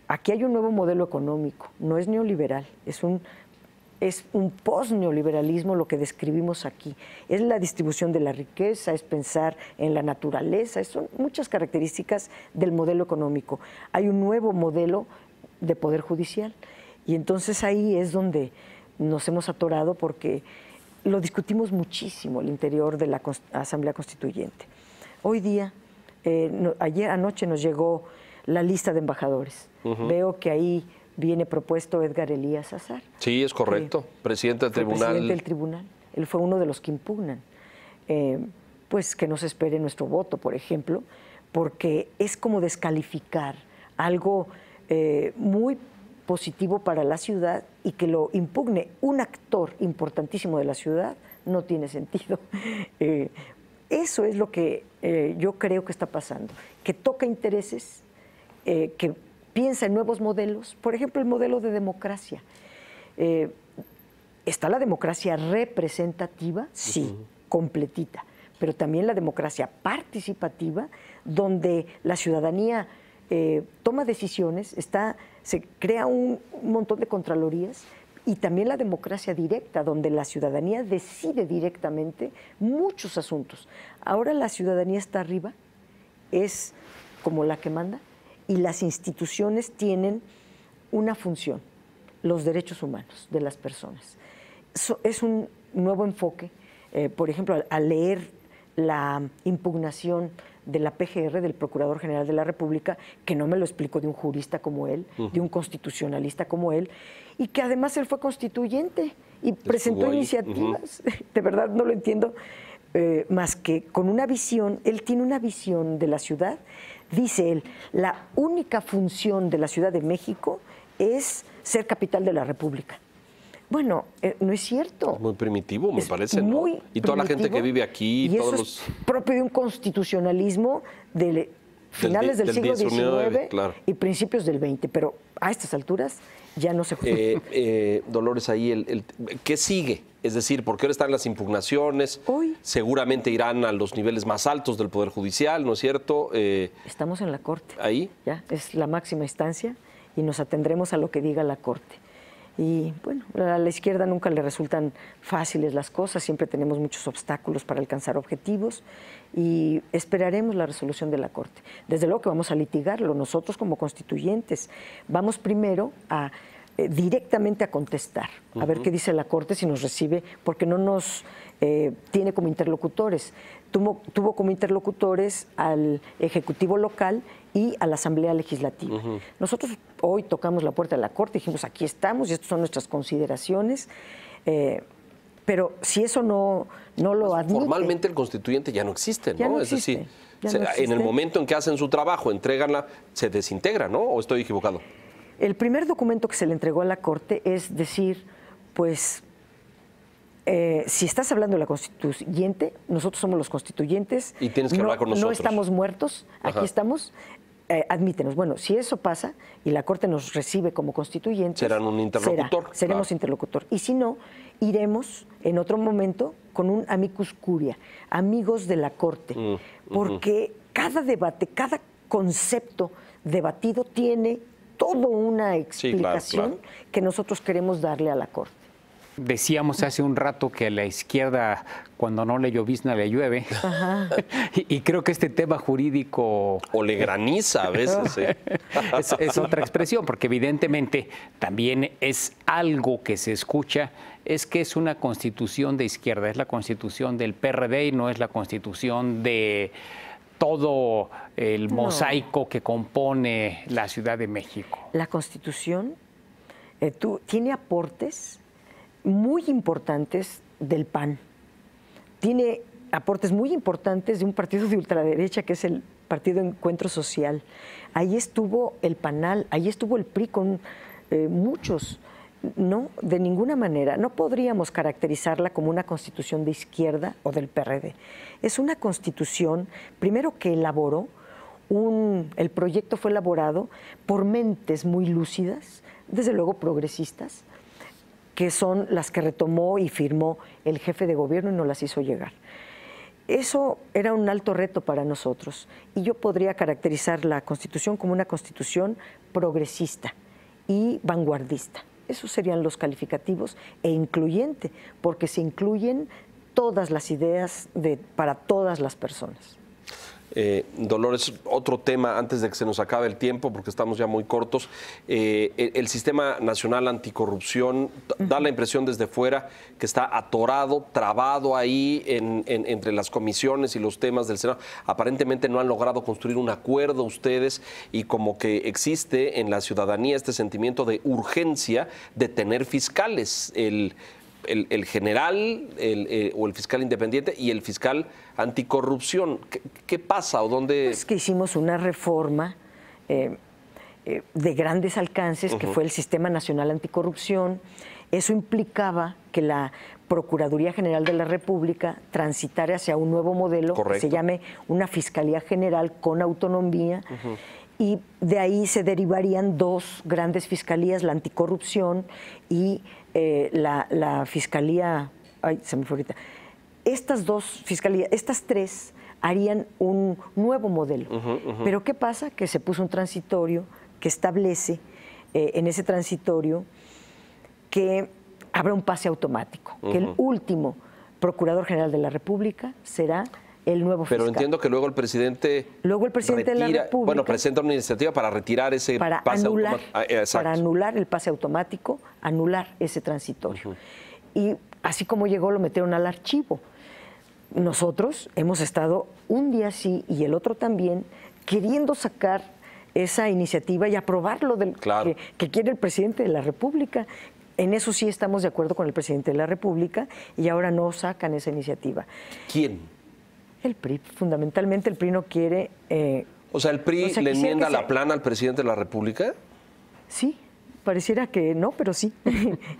aquí hay un nuevo modelo económico, no es neoliberal, es un post-neoliberalismo lo que describimos aquí. Es la distribución de la riqueza, es pensar en la naturaleza, son muchas características del modelo económico. Hay un nuevo modelo de poder judicial y entonces ahí es donde nos hemos atorado porque lo discutimos muchísimo al interior de la Asamblea Constituyente. Hoy día, anoche nos llegó la lista de embajadores. Veo que ahí viene propuesto Edgar Elías Azar. Sí, es correcto. Presidente del tribunal. Presidente del tribunal. Él fue uno de los que impugnan. Pues que no se espere nuestro voto, por ejemplo, porque es como descalificar algo muy positivo para la ciudad y que lo impugne un actor importantísimo de la ciudad, no tiene sentido. Eso es lo que yo creo que está pasando, que toca intereses, que piensa en nuevos modelos, por ejemplo, el modelo de democracia. Está la democracia representativa, sí, completita, pero también la democracia participativa, donde la ciudadanía toma decisiones, se crea un montón de contralorías, y también la democracia directa, donde la ciudadanía decide directamente muchos asuntos. Ahora la ciudadanía está arriba, es como la que manda, y las instituciones tienen una función, los derechos humanos de las personas. Es un nuevo enfoque. Por ejemplo, al leer la impugnación de la PGR, del Procurador General de la República, que no me lo explicó de un jurista como él, de un constitucionalista como él, y que además él fue constituyente y presentó iniciativas. De verdad no lo entiendo, más que con una visión. Él tiene una visión de la ciudad. Dice él, la única función de la Ciudad de México es ser capital de la República. Bueno, no es cierto. Es muy primitivo, me parece, ¿no? Muy y toda la gente que vive aquí, y todos eso los... es propio de un constitucionalismo de finales del siglo XIX claro. y principios del XX, pero a estas alturas ya no se juega. Dolores, ahí, ¿qué sigue? Es decir, porque ahora están las impugnaciones, hoy seguramente irán a los niveles más altos del Poder Judicial, ¿no es cierto? Estamos en la Corte. ¿Ahí? Ya, es la máxima instancia y nos atendremos a lo que diga la Corte. Y bueno, a la izquierda nunca le resultan fáciles las cosas, siempre tenemos muchos obstáculos para alcanzar objetivos y esperaremos la resolución de la Corte. Desde luego que vamos a litigarlo nosotros como constituyentes. Vamos primero a directamente a contestar, a ver qué dice la Corte, si nos recibe, porque no nos tiene como interlocutores. Tuvo como interlocutores al Ejecutivo local y a la Asamblea Legislativa. Nosotros hoy tocamos la puerta de la Corte y dijimos, aquí estamos y estas son nuestras consideraciones, pero si eso no lo admite... Formalmente el constituyente ya no existe, ¿no? Ya no es existe, decir, en el momento en que hacen su trabajo, entreganla, se desintegra, ¿no? ¿O estoy equivocado? El primer documento que se le entregó a la Corte es decir, pues, si estás hablando de la constituyente, nosotros somos los constituyentes. Y tienes que hablar con nosotros. No estamos muertos, aquí estamos, admítenos. Bueno, si eso pasa y la Corte nos recibe como constituyentes... Serán un interlocutor. Seremos interlocutor. Y si no, iremos en otro momento con un amicus curia, amigos de la Corte. Porque cada debate, cada concepto debatido tiene toda una explicación que nosotros queremos darle a la Corte. Decíamos hace un rato que a la izquierda, cuando no le llovizna, le llueve. Y creo que este tema jurídico... O le graniza a veces. Es otra expresión, porque evidentemente también es algo que se escucha, es que es una constitución de izquierda, es la constitución del PRD y no es la constitución de todo el mosaico que compone la Ciudad de México. La Constitución tiene aportes muy importantes del PAN, tiene aportes muy importantes de un partido de ultraderecha que es el Partido Encuentro Social. Ahí estuvo el PANAL, ahí estuvo el PRI con muchos. No, de ninguna manera. No podríamos caracterizarla como una constitución de izquierda o del PRD. Es una constitución, primero que elaboró, el proyecto fue elaborado por mentes muy lúcidas, desde luego progresistas, que son las que retomó y firmó el jefe de gobierno y nos las hizo llegar. Eso era un alto reto para nosotros y yo podría caracterizar la Constitución como una constitución progresista y vanguardista. Esos serían los calificativos e incluyente, porque se incluyen todas las ideas para todas las personas. Dolores, otro tema antes de que se nos acabe el tiempo, porque estamos ya muy cortos. El Sistema Nacional Anticorrupción da la impresión desde fuera que está atorado, trabado ahí entre las comisiones y los temas del Senado. Aparentemente no han logrado construir un acuerdo ustedes y como que existe en la ciudadanía este sentimiento de urgencia de tener fiscales. el general o el fiscal independiente y el fiscal anticorrupción. ¿Qué pasa o dónde...? Es que hicimos una reforma de grandes alcances, que fue el Sistema Nacional Anticorrupción. Eso implicaba que la Procuraduría General de la República transitara hacia un nuevo modelo. Correcto. Que se llame una Fiscalía General con autonomía. Y de ahí se derivarían dos grandes fiscalías, la anticorrupción y la Fiscalía... Ay, se me fue ahorita. Estas dos fiscalías, estas tres, harían un nuevo modelo. Pero ¿qué pasa? Que se puso un transitorio que establece en ese transitorio que habrá un pase automático, que el último Procurador General de la República será el nuevo fiscal. Pero entiendo que luego el presidente de la República, bueno, presenta una iniciativa para retirar ese pase automático. Para anular el pase automático, anular ese transitorio. Y así como llegó, lo metieron al archivo. Nosotros hemos estado un día sí y el otro también queriendo sacar esa iniciativa y aprobarlo que quiere el presidente de la República. En eso sí estamos de acuerdo con el presidente de la República y ahora no sacan esa iniciativa. ¿Quién? El PRI. Fundamentalmente el PRI no quiere... o sea, ¿el PRI le enmienda la plana al presidente de la República? Sí, pareciera que no, pero sí.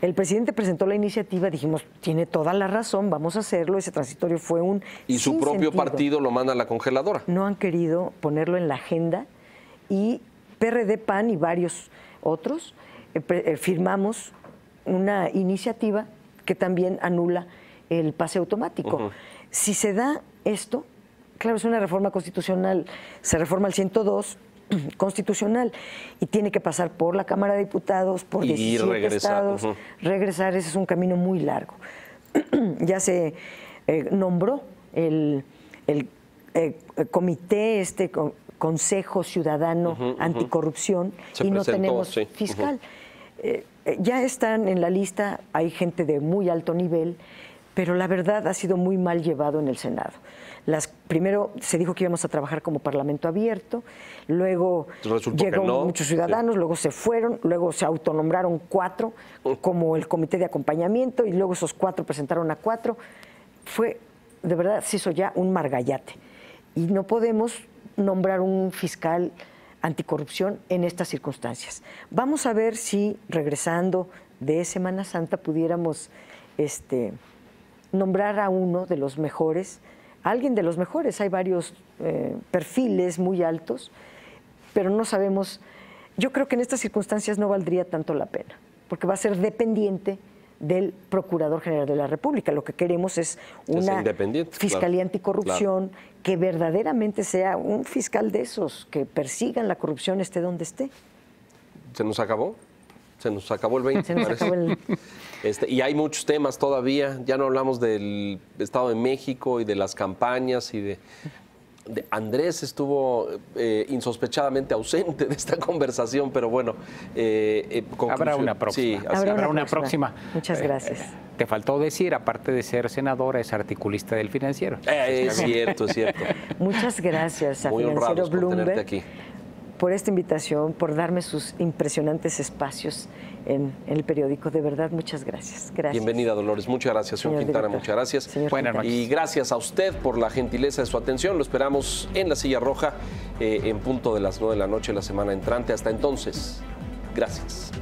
El presidente presentó la iniciativa, dijimos, tiene toda la razón, vamos a hacerlo. Ese transitorio fue un... Y su propio partido lo manda a la congeladora. No han querido ponerlo en la agenda y PRD, PAN y varios otros firmamos una iniciativa que también anula el pase automático. Si se da esto, claro, es una reforma constitucional, se reforma el 102 constitucional y tiene que pasar por la Cámara de Diputados, por 17 estados, regresar, ese es un camino muy largo. Ya se nombró el comité, Consejo Ciudadano Anticorrupción y no tenemos fiscal. Ya están en la lista, hay gente de muy alto nivel, pero la verdad ha sido muy mal llevado en el Senado. Primero se dijo que íbamos a trabajar como parlamento abierto, luego llegaron muchos ciudadanos, luego se fueron, luego se autonombraron 4 como el comité de acompañamiento y luego esos 4 presentaron a 4. De verdad, se hizo ya un margallate. Y no podemos nombrar un fiscal anticorrupción en estas circunstancias. Vamos a ver si, regresando de Semana Santa, pudiéramos nombrar a uno de los mejores, alguien de los mejores. Hay varios perfiles muy altos, pero no sabemos. Yo creo que en estas circunstancias no valdría tanto la pena, porque va a ser dependiente del Procurador General de la República. Lo que queremos es una Fiscalía Anticorrupción que verdaderamente sea un fiscal de esos, que persigan la corrupción esté donde esté. ¿Se nos acabó? Se nos acabó el 20. Se nos acabó el... y hay muchos temas todavía. Ya no hablamos del Estado de México y de las campañas y de Andrés estuvo insospechadamente ausente de esta conversación, pero bueno. Habrá una próxima. Sí, habrá una próxima. Muchas gracias. Te faltó decir, aparte de ser senadora, es articulista del Financiero. Es cierto, es cierto. Muchas gracias a Muy Financiero Bloomberg aquí. Por esta invitación, por darme sus impresionantes espacios en el periódico. De verdad, muchas gracias. Bienvenida, Dolores. Muchas gracias, señor Quintana. Muchas gracias. Buenas noches. Y gracias a usted por la gentileza de su atención. Lo esperamos en la Silla Roja en punto de las 9 de la noche la semana entrante. Hasta entonces, gracias.